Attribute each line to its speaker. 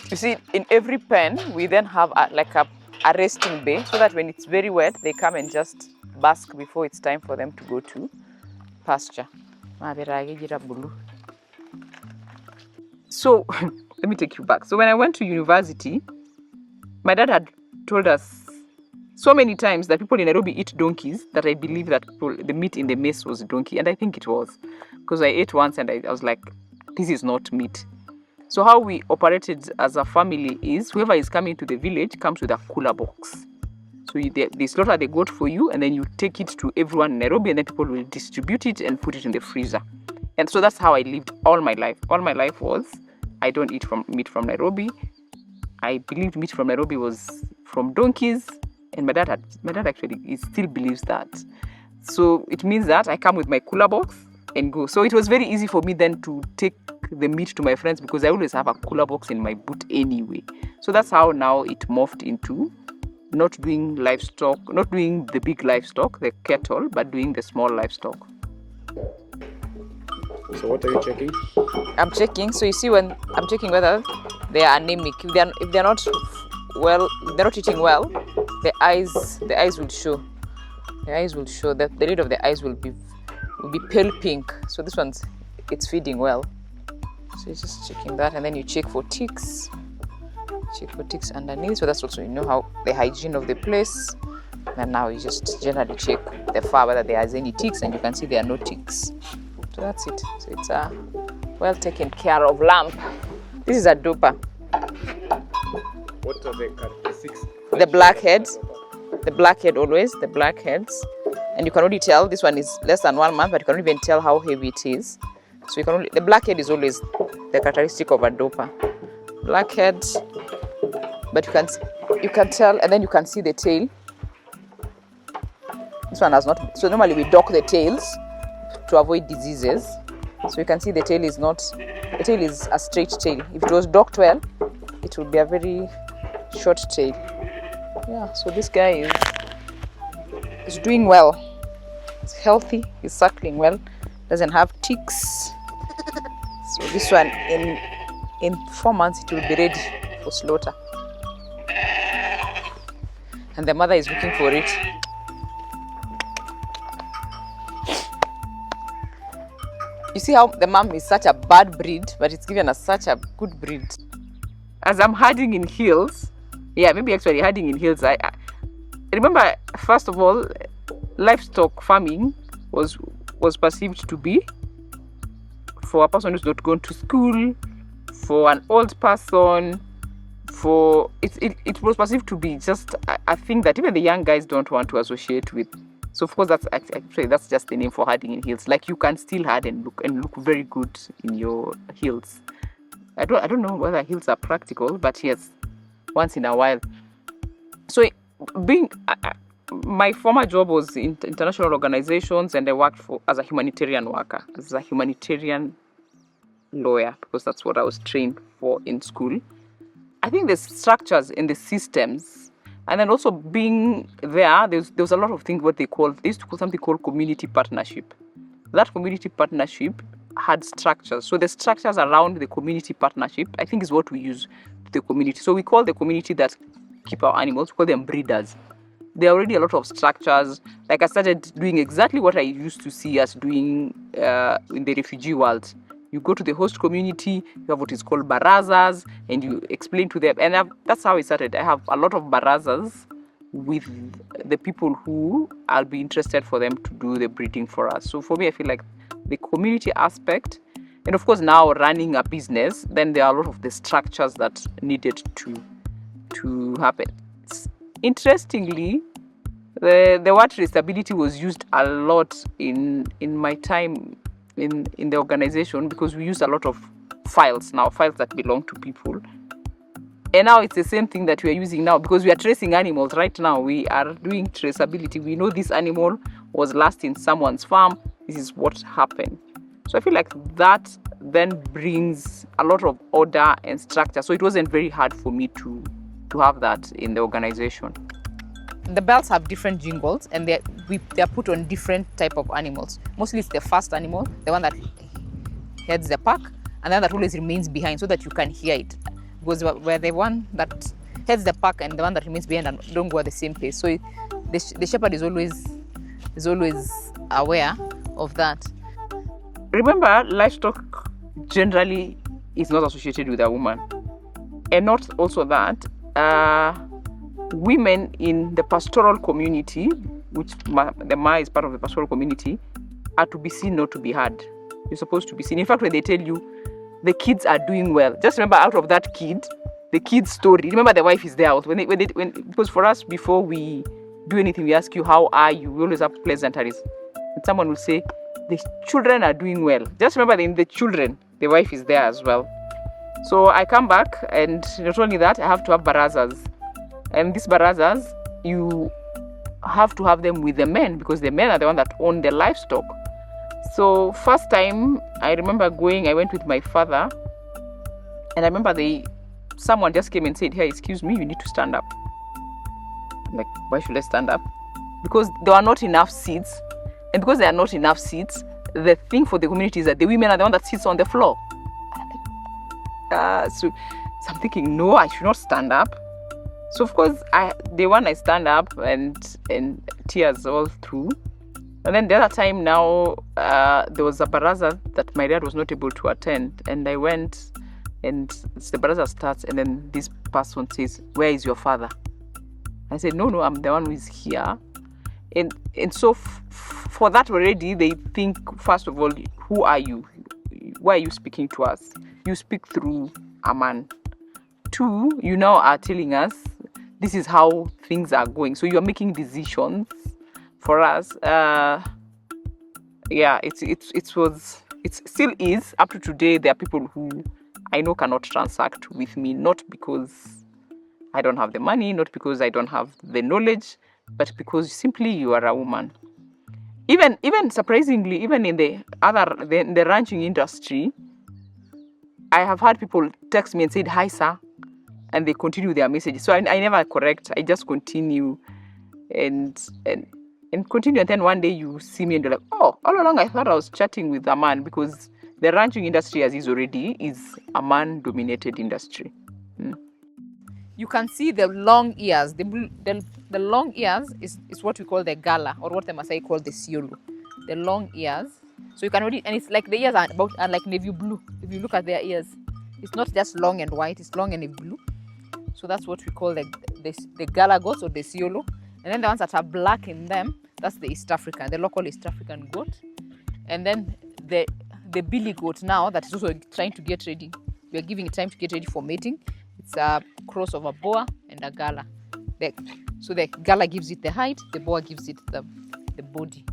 Speaker 1: You see, in every pen, we then have a resting bay, so that when it's very wet, they come and just bask before it's time for them to go to pasture. So, let me take you back. So when I went to university, my dad had told us so many times that people in Nairobi eat donkeys that I believe that the meat in the maize was donkey. And I think it was. Because I ate once and I was like, this is not meat. So how we operated as a family is whoever is coming to the village comes with a cooler box. So they slaughter the goat for you and then you take it to everyone in Nairobi and then people will distribute it and put it in the freezer. And so that's how I lived all my life. All my life was, I don't eat meat from Nairobi. I believed meat from Nairobi was from donkeys. And my dad actually, he still believes that. So it means that I come with my cooler box and go. So it was very easy for me then to take the meat to my friends because I always have a cooler box in my boot anyway. So that's how now it morphed into not doing livestock, not doing the big livestock, the cattle, but doing the small livestock.
Speaker 2: So what are you checking?
Speaker 1: I'm checking. So you see, when I'm checking whether they are anemic, if they're not well, if they're not eating well, the eyes will show. The eyes will show that the lid of the eyes will be pale pink. So this one's, it's feeding well. So you're just checking that, and then you check for ticks. Check for ticks underneath. So that's also, you know, how the hygiene of the place. And now you just generally check the fur whether there is any ticks, and you can see there are no ticks. So that's it. So it's a well taken care of lamb. This is a dopa.
Speaker 2: What are the characteristics?
Speaker 1: The black heads. The black head always, the black heads. And you can already tell this one is less than 1 month, but you can even tell how heavy it is. So you can the black head is always the characteristic of a dopa. Black head, but you can tell, and then you can see the tail. This one has not. So normally we dock the tails to avoid diseases. So you can see the tail is a straight tail. If it was docked well, it would be a very short tail. Yeah, so this guy is doing well. He's healthy, he's suckling well, doesn't have ticks. So this one, in 4 months, it will be ready for slaughter. And the mother is looking for it. You see how the mom is such a bad breed, but it's given us such a good breed. As I'm herding in hills, maybe herding in hills, I remember, first of all, livestock farming was perceived to be for a person who's not gone to school, for an old person, it was perceived to be just a thing that even the young guys don't want to associate with. So of course that's just the name for herding in hills. Like you can still herd and look very good in your hills. I don't know whether hills are practical, but yes, once in a while. So my former job was in international organizations, and I worked as a humanitarian worker, as a humanitarian lawyer, because that's what I was trained for in school. I think the structures and the systems, and then also being there was a lot of things, they used to call something called community partnership. That community partnership had structures. So the structures around the community partnership, I think, is what we use to the community. So we call the community that keep our animals, we call them breeders. There are already a lot of structures. Like I started doing exactly what I used to see us doing in the refugee world. You go to the host community, you have what is called barazas, and you explain to them. And that's how I started. I have a lot of barazas with the people who I'll be interested for them to do the breeding for us. So for me, I feel like the community aspect, and of course now running a business, then there are a lot of the structures that needed to happen. Interestingly, the word traceability was used a lot in my time in the organization, because we use a lot of files that belong to people. And now it's the same thing that we are using now, because we are tracing animals right now. We are doing traceability. We know this animal was last in someone's farm. This is what happened. So I feel like that then brings a lot of order and structure. So it wasn't very hard for me to have that in the organization. The belts have different jingles, and they are put on different type of animals. Mostly it's the first animal, the one that heads the pack, and then that always remains behind so that you can hear it. because we're the one that heads the pack and the one that remains behind and don't go at the same pace. So the shepherd is always aware of that. Remember, livestock generally is not associated with a woman, and not also that women in the pastoral community, which the Ma is part of the pastoral community, are to be seen, not to be heard. You're supposed to be seen. In fact, when they tell you the kids are doing well, just remember out of that kid, the kid's story. Remember the wife is there. Because for us, before we do anything, we ask you, how are you? We always have pleasantries. And someone will say, the children are doing well. Just remember in the children, the wife is there as well. So I come back, and not only that, I have to have barazas. And these barazas, you have to have them with the men, because the men are the one that own the livestock. So first time I remember I went with my father, and I remember someone just came and said, hey, excuse me, you need to stand up. I'm like, why should I stand up? Because there are not enough seats. And because there are not enough seats, the thing for the community is that the women are the one that sits on the floor. So I'm thinking, no, I should not stand up. So of course, the one I stand up and tears all through. And then the other time now, there was a baraza that my dad was not able to attend. And I went, and the baraza starts, and then this person says, where is your father? I said, no, I'm the one who is here. And so for that already, they think, first of all, who are you? Why are you speaking to us? You speak through a man. 2, you now are telling us this is how things are going. So you're making decisions for us. It still is. Up to today, there are people who I know cannot transact with me, not because I don't have the money, not because I don't have the knowledge, but because simply you are a woman. Even surprisingly, even in the ranching industry, I have had people text me and said, hi, sir, and they continue their messages. So I never correct. I just continue and continue. And then one day you see me and you're like, oh, all along I thought I was chatting with a man, because the ranching industry as is already is a man-dominated industry. You can see the long ears. The long ears is what we call the gala, or what the Maasai call the siolo. The long ears. So you can already, and it's like the ears are like navy blue. If you look at their ears, it's not just long and white, it's long and navy blue. So that's what we call the gala goats, or the siolo. And then the ones that are black in them, that's the East African, the local East African goat. And then the billy goat now, that is also trying to get ready. We are giving it time to get ready for mating. It's a cross of a boa and a gala. So the gala gives it the height, the boa gives it the body.